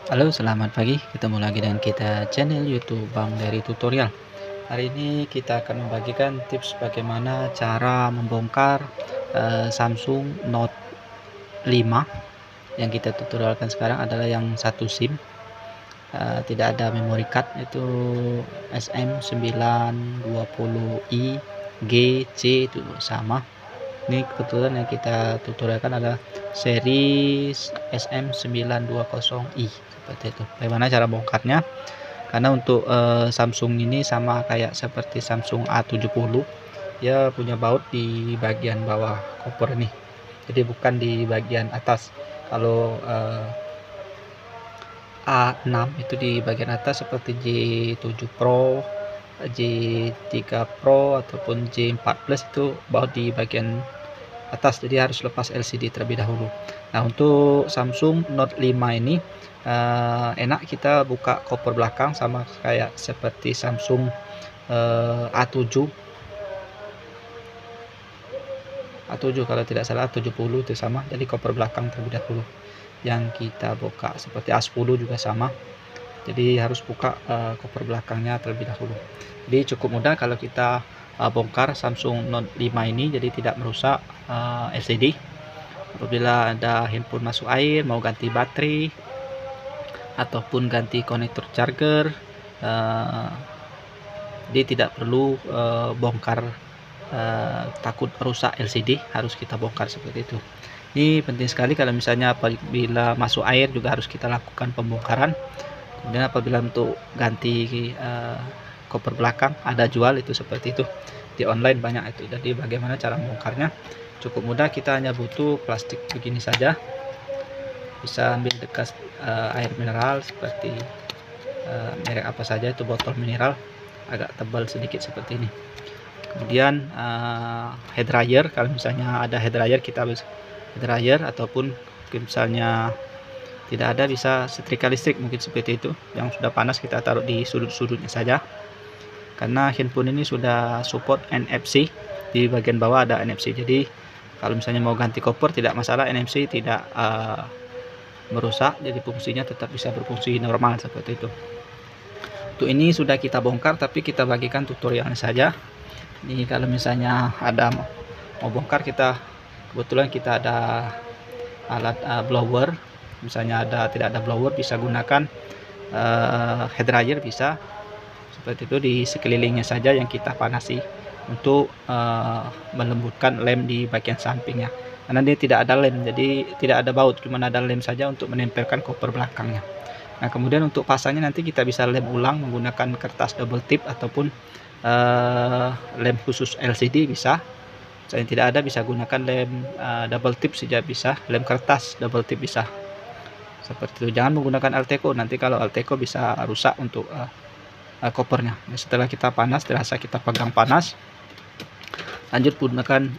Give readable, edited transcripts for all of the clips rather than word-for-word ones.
Halo, selamat pagi. Ketemu lagi dengan kita channel YouTube Bang Dari Tutorial. Hari ini kita akan membagikan tips bagaimana cara membongkar Samsung Note 5. Yang kita tutorialkan sekarang adalah yang satu SIM, tidak ada memory card, itu SM920i G C, itu sama. Ini kebetulan yang kita tutorialkan adalah seri SM920i, seperti itu. Bagaimana cara bongkarnya? Karena untuk Samsung ini sama kayak seperti Samsung A70, dia punya baut di bagian bawah koper nih, jadi bukan di bagian atas. Kalau A6 itu di bagian atas seperti J7 Pro, J3 Pro ataupun J4 Plus, itu baut di bagian atas, jadi harus lepas LCD terlebih dahulu. Nah, untuk Samsung Note 5 ini enak kita buka koper belakang sama kayak seperti Samsung A7 kalau tidak salah, A70 itu sama, jadi koper belakang terlebih dahulu yang kita buka. Seperti A10 juga sama, jadi harus buka koper belakangnya terlebih dahulu. Jadi cukup mudah kalau kita bongkar Samsung Note 5 ini, jadi tidak merusak LCD. Apabila ada handphone masuk air, mau ganti baterai ataupun ganti konektor charger, jadi tidak perlu bongkar, takut merusak LCD, harus kita bongkar seperti itu. Ini penting sekali kalau misalnya apabila masuk air juga harus kita lakukan pembongkaran. Kemudian apabila untuk ganti koper belakang, ada jual itu seperti itu di online, banyak itu. Jadi bagaimana cara membongkarnya? Cukup mudah, kita hanya butuh plastik begini saja, bisa ambil bekas air mineral seperti merek apa saja, itu botol mineral agak tebal sedikit seperti ini. Kemudian head dryer, kalau misalnya ada head dryer kita bisa head dryer, ataupun misalnya tidak ada bisa setrika listrik, mungkin seperti itu, yang sudah panas kita taruh di sudut-sudutnya saja. Karena handphone ini sudah support NFC, di bagian bawah ada NFC, jadi kalau misalnya mau ganti koper tidak masalah, NFC tidak merusak, jadi fungsinya tetap bisa berfungsi normal seperti itu. Untuk ini sudah kita bongkar, tapi kita bagikan tutorialnya saja. Ini kalau misalnya ada mau bongkar, kita kebetulan kita ada alat blower, misalnya tidak ada blower, bisa gunakan head dryer, bisa seperti itu, di sekelilingnya saja yang kita panasi untuk melembutkan lem di bagian sampingnya. Karena dia tidak ada lem, jadi tidak ada baut, cuma ada lem saja untuk menempelkan koper belakangnya. Nah, kemudian untuk pasangnya nanti kita bisa lem ulang menggunakan kertas double tip ataupun lem khusus LCD bisa. Misalnya tidak ada, bisa gunakan lem double tip saja, bisa lem kertas double tip bisa, seperti itu. Jangan menggunakan Alteco, nanti kalau Alteco bisa rusak untuk kopernya. Nah, setelah kita panas, terasa kita pegang panas, lanjut gunakan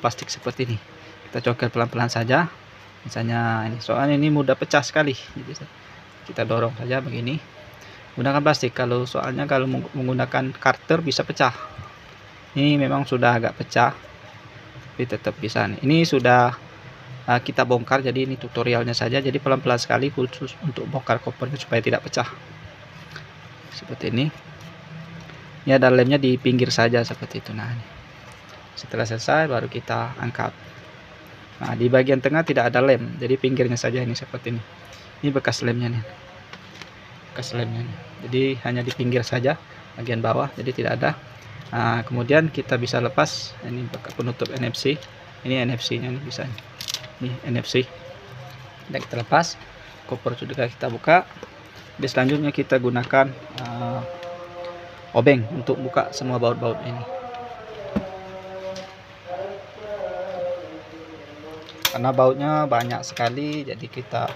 plastik seperti ini, kita cokel pelan-pelan saja. Misalnya ini, soalnya ini mudah pecah sekali, jadi kita dorong saja begini. Gunakan plastik, soalnya kalau menggunakan karter bisa pecah. Ini memang sudah agak pecah, tapi tetap bisa. Ini sudah kita bongkar, jadi ini tutorialnya saja, jadi pelan-pelan sekali khusus untuk bongkar kopernya supaya tidak pecah. Seperti ini. Ini ada lemnya di pinggir saja seperti itu. Nah, ini. Setelah selesai baru kita angkat. Nah, di bagian tengah tidak ada lem, jadi pinggirnya saja ini seperti ini. Ini bekas lemnya nih, bekas lemnya nih. Jadi hanya di pinggir saja bagian bawah, jadi tidak ada. Nah, kemudian kita bisa lepas ini bekas penutup NFC. Ini NFC nya nih, bisa ini NFC. Dan kita lepas, koper sudah kita buka. Jadi selanjutnya kita gunakan obeng untuk buka semua baut-baut ini. Karena bautnya banyak sekali, jadi kita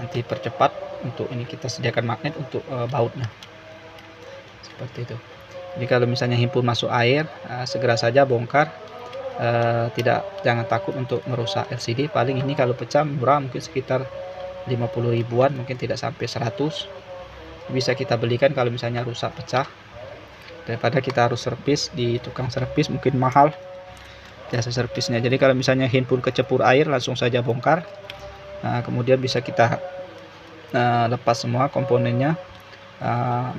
nanti percepat. Untuk ini kita sediakan magnet untuk bautnya, seperti itu. Jadi kalau misalnya handphone masuk air, segera saja bongkar, jangan takut untuk merusak LCD. Paling ini kalau pecah murah, mungkin sekitar 50 ribuan, mungkin tidak sampai 100, bisa kita belikan kalau misalnya rusak pecah, daripada kita harus servis di tukang servis, mungkin mahal jasa servisnya. Jadi kalau misalnya handphone kecepur air, langsung saja bongkar. Nah, kemudian bisa kita lepas semua komponennya,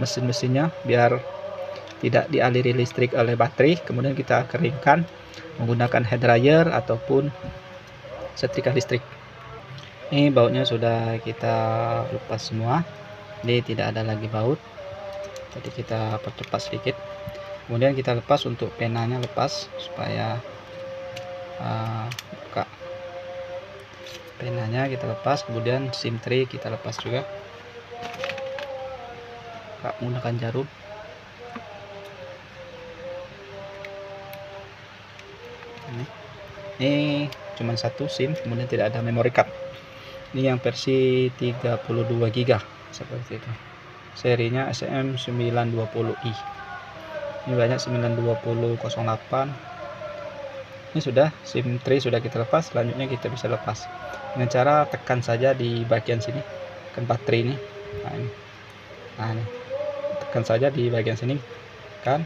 mesin-mesinnya, biar tidak dialiri listrik oleh baterai. Kemudian kita keringkan menggunakan hair dryer ataupun setrika listrik. Ini bautnya sudah kita lepas semua, jadi tidak ada lagi baut. Tadi kita percepat sedikit. Kemudian kita lepas untuk penanya, lepas supaya buka penanya, kita lepas. Kemudian SIM tray kita lepas juga, menggunakan jarum. Ini cuma satu SIM, kemudian tidak ada memory card. Ini yang versi 32 GB seperti itu. Serinya SM920i. Ini banyak 92008. Ini sudah SIM tray sudah kita lepas. Selanjutnya kita bisa lepas dengan cara tekan saja di bagian sini, tekan baterai ini. Nah ini tekan saja di bagian sini kan.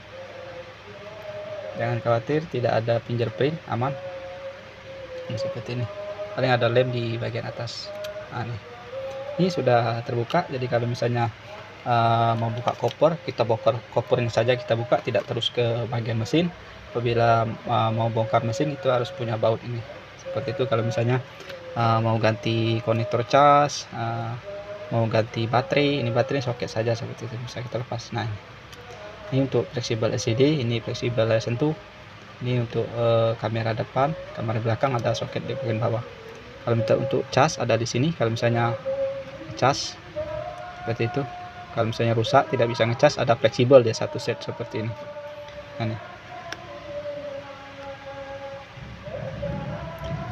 Jangan khawatir, tidak ada fingerprint, aman. Ini seperti ini, paling ada lem di bagian atas. Nah, ini sudah terbuka. Jadi kalau misalnya mau buka koper, kita bongkar kopernya saja, kita buka, tidak terus ke bagian mesin. Apabila mau bongkar mesin itu harus punya baut ini seperti itu. Kalau misalnya mau ganti konektor cas, mau ganti baterai, ini baterai soket saja seperti itu, bisa kita lepas. Nah ini untuk fleksibel LCD, ini fleksibel sentuh. Ini untuk kamera depan, kamera belakang ada soket di bagian bawah. Kalau minta untuk cas ada di sini. Kalau misalnya cas seperti itu, kalau misalnya rusak tidak bisa ngecas, ada fleksibel dia satu set seperti ini. Nah, ini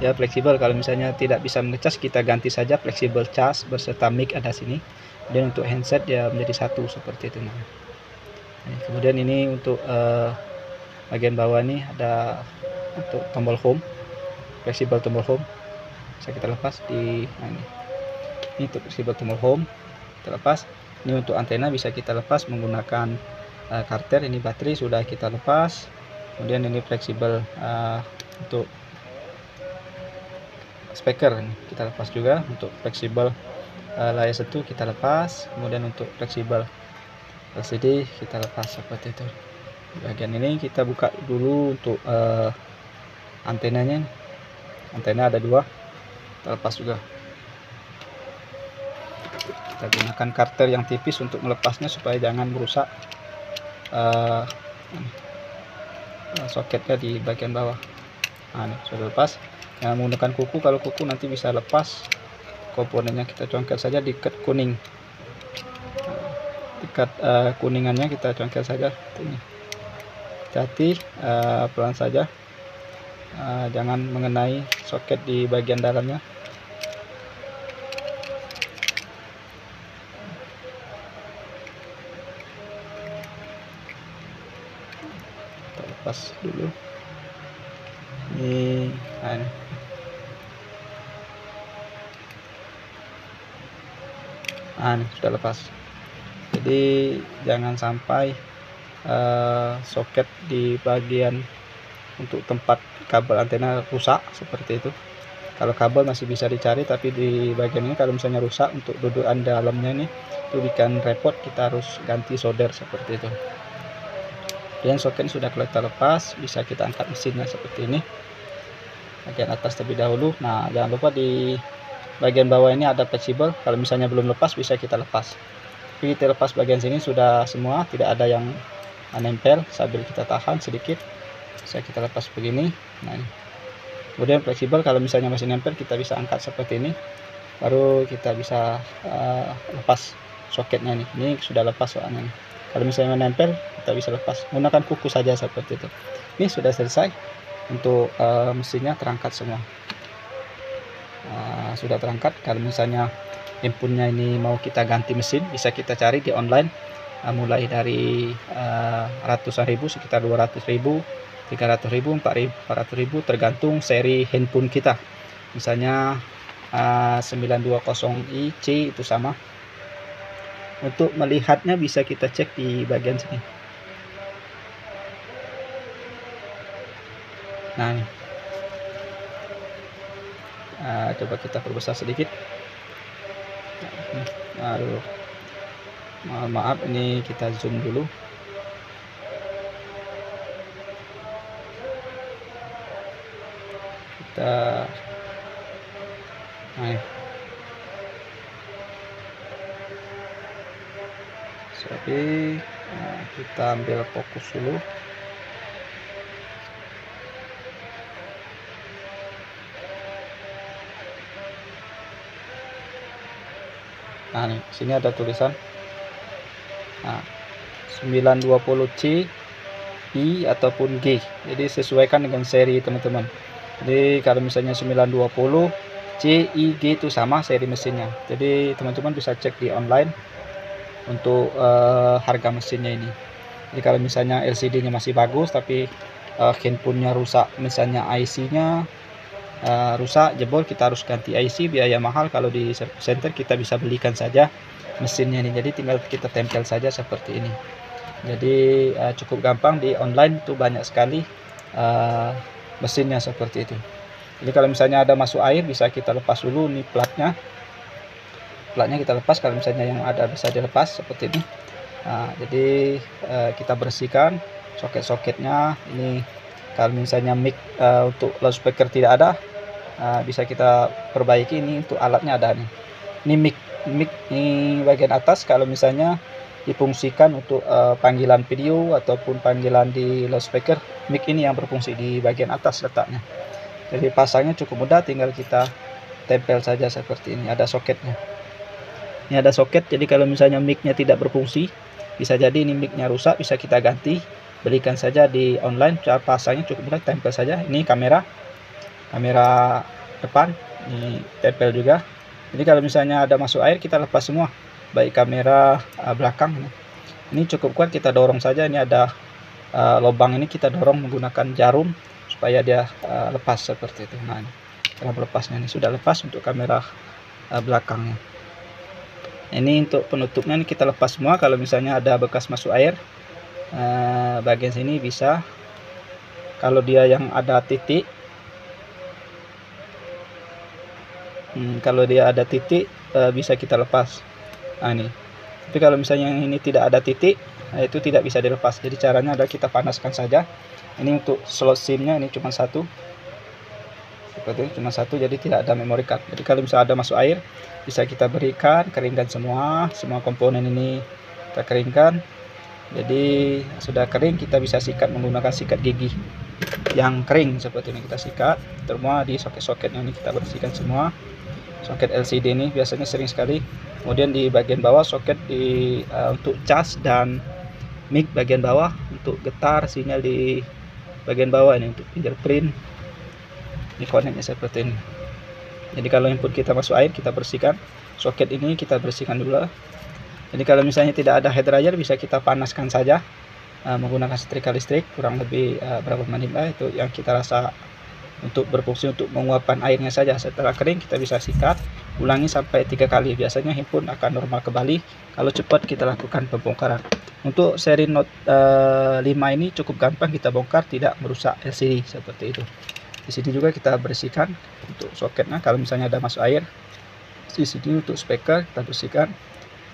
ya fleksibel. Kalau misalnya tidak bisa ngecas, kita ganti saja fleksibel cas berserta mic ada sini. Dan untuk handset ya menjadi satu seperti itu. Nah, kemudian ini untuk bagian bawah ini ada untuk tombol home, fleksibel tombol home, bisa kita lepas di ini untuk fleksibel tombol home kita lepas. Ini untuk antena bisa kita lepas menggunakan karter. Ini baterai sudah kita lepas. Kemudian ini fleksibel untuk speaker kita lepas juga. Untuk fleksibel layar sentuh kita lepas. Kemudian untuk fleksibel LCD kita lepas seperti itu. Bagian ini kita buka dulu untuk antenanya. Antena ada dua, kita lepas juga. Kita gunakan karter yang tipis untuk melepasnya supaya jangan merusak soketnya di bagian bawah. Nah, ini sudah lepas. Jangan menggunakan kuku, kalau kuku nanti bisa lepas komponennya. Kita congkel saja di ikat kuning, ikat kuningannya kita congkel saja ini. Hati-hati, pelan saja, jangan mengenai soket di bagian dalamnya. Kita lepas dulu ini. Nah, ini sudah lepas. Jadi jangan sampai soket di bagian untuk tempat kabel antena rusak seperti itu. Kalau kabel masih bisa dicari, tapi di bagian ini kalau misalnya rusak, untuk dudukan dalamnya ini itu bikin repot, kita harus ganti solder seperti itu. Dan soket sudah kita lepas, bisa kita angkat mesinnya seperti ini. Bagian atas terlebih dahulu. Nah, jangan lupa di bagian bawah ini ada fleksibel. Kalau misalnya belum lepas, bisa kita lepas. Jadi kita lepas bagian sini sudah semua, tidak ada yang nempel. Sambil kita tahan sedikit, bisa kita lepas begini. Nah, ini. Kemudian fleksibel, kalau misalnya masih nempel, kita bisa angkat seperti ini, baru kita bisa lepas soketnya nih. Ini sudah lepas soalnya nih. Kalau misalnya nempel, kita bisa lepas menggunakan kuku saja seperti itu. Ini sudah selesai untuk mesinnya, terangkat semua. Sudah terangkat. Kalau misalnya inputnya ini mau kita ganti mesin, bisa kita cari di online, mulai dari ratusan ribu, sekitar 200.000, 300.000, 400.000, tergantung seri handphone kita. Misalnya 920i C itu sama. Untuk melihatnya bisa kita cek di bagian sini. Nah, ini. Coba kita perbesar sedikit. Aduh, maaf, ini kita zoom dulu. Kita jadi kita ambil fokus dulu. Nah, nih sini ada tulisan 920C I ataupun G. Jadi sesuaikan dengan seri teman-teman. Jadi kalau misalnya 920 C I G itu sama seri mesinnya. Jadi teman-teman bisa cek di online untuk harga mesinnya ini. Jadi kalau misalnya LCD-nya masih bagus tapi handphonenya rusak, misalnya IC-nya rusak, jebol, kita harus ganti IC, biaya mahal. Kalau di service center kita bisa belikan saja mesinnya ini, jadi tinggal kita tempel saja seperti ini. Jadi cukup gampang, di online itu banyak sekali mesinnya seperti itu. Jadi kalau misalnya ada masuk air bisa kita lepas dulu nih platnya kita lepas. Kalau misalnya yang ada bisa dilepas seperti ini. Jadi kita bersihkan soket-soketnya ini. Kalau misalnya mic untuk loudspeaker tidak ada, bisa kita perbaiki. Ini untuk alatnya ada nih. Ini mic ini bagian atas. Kalau misalnya difungsikan untuk panggilan video ataupun panggilan di loudspeaker, mic ini yang berfungsi di bagian atas letaknya. Jadi pasangnya cukup mudah, tinggal kita tempel saja seperti ini. Ada soketnya. Ini ada soket. Jadi kalau misalnya mic-nya tidak berfungsi, bisa jadi ini mic-nya rusak, bisa kita ganti. Belikan saja di online. Cara pasangnya cukup mudah, tempel saja. Ini kamera depan, ini tempel juga. Jadi kalau misalnya ada masuk air kita lepas semua, baik kamera belakang. Ini cukup kuat, kita dorong saja. Ini ada lubang, ini kita dorong menggunakan jarum supaya dia lepas seperti itu. Nah, ini cara melepasnya, ini sudah lepas untuk kamera belakangnya. Ini untuk penutupnya, ini kita lepas semua. Kalau misalnya ada bekas masuk air bagian sini bisa, kalau dia yang ada titik, kalau dia ada titik bisa kita lepas. Nah, ini. Tapi kalau misalnya yang ini tidak ada titik, itu tidak bisa dilepas. Jadi caranya adalah kita panaskan saja. Ini untuk slot SIM-nya ini cuma satu, seperti itu, cuma satu, jadi tidak ada memory card. Jadi kalau misalnya ada masuk air bisa kita berikan, keringkan semua komponen ini kita keringkan. Jadi sudah kering, kita bisa sikat menggunakan sikat gigi yang kering seperti ini. Kita sikat semua di soket-soketnya ini, kita bersihkan semua. Soket LCD ini biasanya sering sekali. Kemudian di bagian bawah soket untuk cas dan mic bagian bawah, untuk getar sinyal di bagian bawah ini, untuk fingerprint. Ini koneknya seperti ini. Jadi kalau input kita masuk air, kita bersihkan soket ini, kita bersihkan dulu. Jadi kalau misalnya tidak ada head dryer, bisa kita panaskan saja menggunakan setrika listrik, kurang lebih berapa menit lah, itu yang kita rasa untuk berfungsi untuk menguapkan airnya saja. Setelah kering kita bisa sikat, ulangi sampai 3 kali, biasanya handphone akan normal kembali. Kalau cepat kita lakukan pembongkaran. Untuk seri Note 5 ini cukup gampang kita bongkar, tidak merusak LCD seperti itu. Di sini juga kita bersihkan untuk soketnya, kalau misalnya ada masuk air. Di sini untuk speaker kita bersihkan,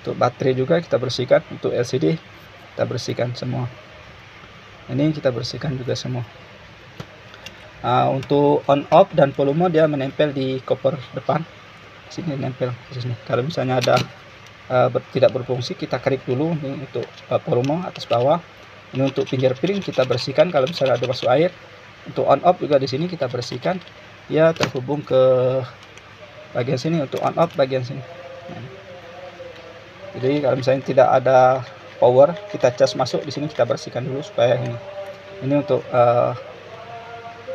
untuk baterai juga kita bersihkan, untuk LCD kita bersihkan semua. Ini kita bersihkan juga semua. Untuk on off dan volume dia menempel di cover depan. Sini nempel di sini. Kalau misalnya ada tidak berfungsi, kita klik dulu. Ini untuk volume atas bawah. Ini untuk fingerprint kita bersihkan kalau misalnya ada masuk air. Untuk on off juga di sini kita bersihkan. Dia terhubung ke bagian sini, untuk on off bagian sini. Jadi kalau misalnya tidak ada power, kita cas masuk di sini, kita bersihkan dulu supaya ini. Ini untuk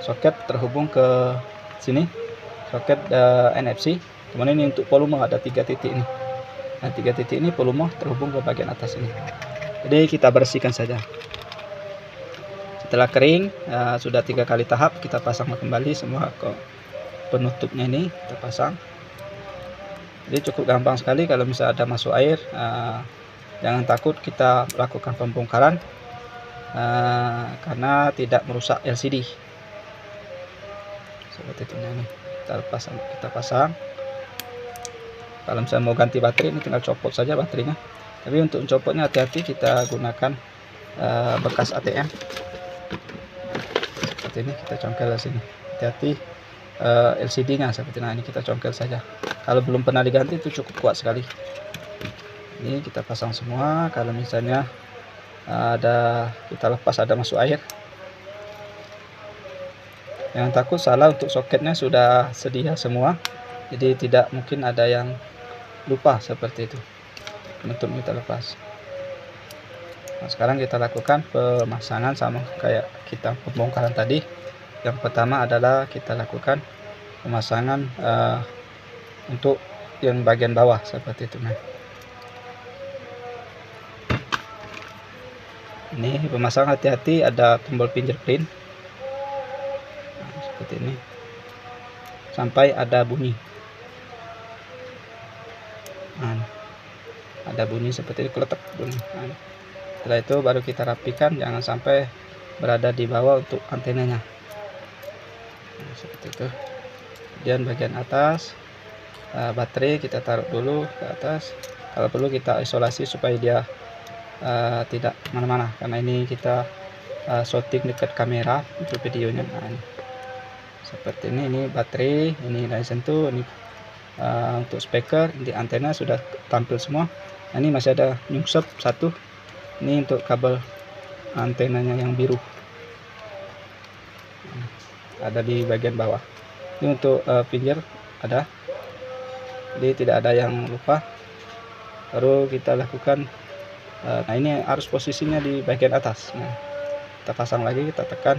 soket terhubung ke sini, soket NFC. Kemudian ini untuk volume, ada 3 titik ini. Nah, 3 titik ini volume terhubung ke bagian atas ini. Jadi kita bersihkan saja. Setelah kering, sudah 3 kali tahap, kita pasang kembali semua ke penutupnya ini, kita pasang. Jadi cukup gampang sekali. Kalau misalnya ada masuk air, jangan takut, kita lakukan pembongkaran karena tidak merusak LCD seperti itu. Nih kita pasang, Kalau misalnya mau ganti baterai, ini tinggal copot saja baterainya. Tapi untuk mencopotnya hati-hati, kita gunakan bekas ATM seperti ini, kita congkel di sini. Hati-hati LCD-nya seperti ini kita congkel saja. Kalau belum pernah diganti itu cukup kuat sekali. Ini kita pasang semua. Kalau misalnya kita lepas ada masuk air, jangan takut salah, untuk soketnya sudah sedia semua, jadi tidak mungkin ada yang lupa seperti itu. Penutup kita lepas. Nah, sekarang kita lakukan pemasangan sama kayak kita pembongkaran tadi. Yang pertama adalah kita lakukan pemasangan untuk yang bagian bawah seperti itu. Nah, ini pemasangan, hati-hati ada tombol fingerprint. Nah, seperti ini sampai ada bunyi. Nah, ada bunyi seperti itu, kletek bunyi. Nah, setelah itu baru kita rapikan, jangan sampai berada di bawah untuk antenanya. Nah, seperti itu. Kemudian bagian atas baterai kita taruh dulu ke atas. Kalau perlu kita isolasi supaya dia tidak mana-mana, karena ini kita shooting dekat kamera untuk videonya. Nah, ini. Seperti ini baterai, ini license tuh, ini untuk speaker, di antena sudah tampil semua. Nah, ini masih ada nyungsep satu, ini untuk kabel antenanya yang biru, ada di bagian bawah. Ini untuk finger ada, jadi tidak ada yang lupa. Baru kita lakukan, nah ini harus posisinya di bagian atas. Nah, kita pasang lagi, kita tekan.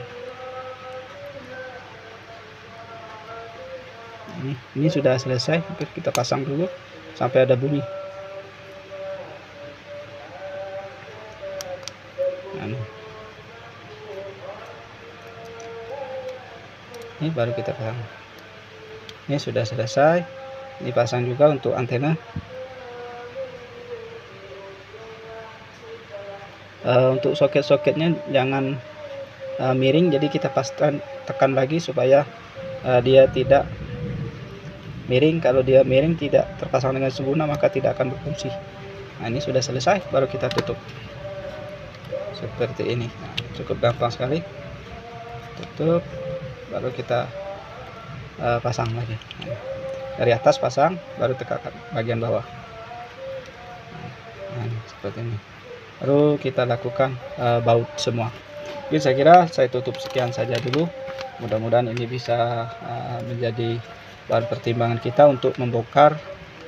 Ini sudah selesai. Kita pasang dulu sampai ada bunyi. Ini baru kita pasang. Ini sudah selesai. Ini pasang juga untuk antena. Untuk soket-soketnya jangan miring, jadi kita tekan lagi supaya dia tidak miring. Kalau dia miring tidak terpasang dengan sempurna, maka tidak akan berfungsi. Nah, ini sudah selesai, baru kita tutup seperti ini. Nah, cukup gampang sekali. Tutup, baru kita pasang lagi. Nah, dari atas pasang, baru tekan bagian bawah. Nah, seperti ini. Baru kita lakukan baut semua. Jadi saya kira saya tutup sekian saja dulu. Mudah-mudahan ini bisa menjadi bahan pertimbangan kita untuk membongkar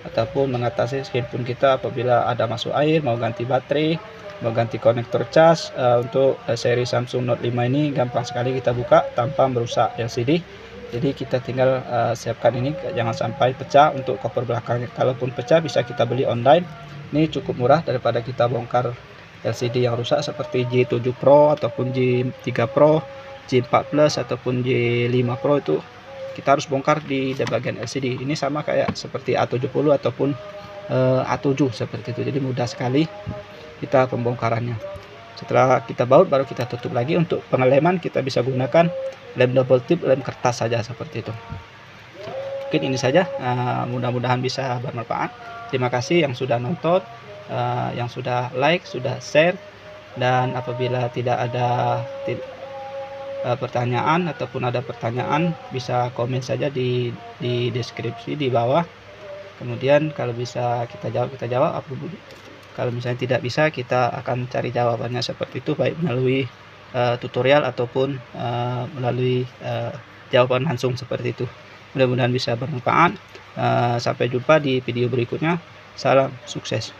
ataupun mengatasi handphone kita apabila ada masuk air, mau ganti baterai, mau ganti konektor cas. Untuk seri Samsung Note 5 ini gampang sekali kita buka tanpa merusak LCD. Jadi kita tinggal siapkan ini, jangan sampai pecah. Untuk cover belakangnya, kalaupun pecah bisa kita beli online. Ini cukup murah daripada kita bongkar LCD yang rusak seperti J7 Pro ataupun J3 Pro, J4 Plus ataupun J5 Pro. Itu kita harus bongkar di bagian LCD. Ini sama kayak seperti A70 ataupun A7 seperti itu. Jadi mudah sekali kita pembongkarannya. Setelah kita baut, baru kita tutup lagi. Untuk pengeleman kita bisa gunakan lem double tip, lem kertas saja seperti itu. Mungkin ini saja, mudah-mudahan bisa bermanfaat. Terima kasih yang sudah nonton, yang sudah like, sudah share. Dan apabila tidak ada pertanyaan ataupun ada pertanyaan, bisa komen saja di deskripsi di bawah. Kemudian kalau bisa kita jawab. Kalau misalnya tidak bisa, kita akan cari jawabannya seperti itu, baik melalui tutorial ataupun melalui jawaban langsung seperti itu. Mudah-mudahan bisa bermanfaat. Sampai jumpa di video berikutnya. Salam sukses.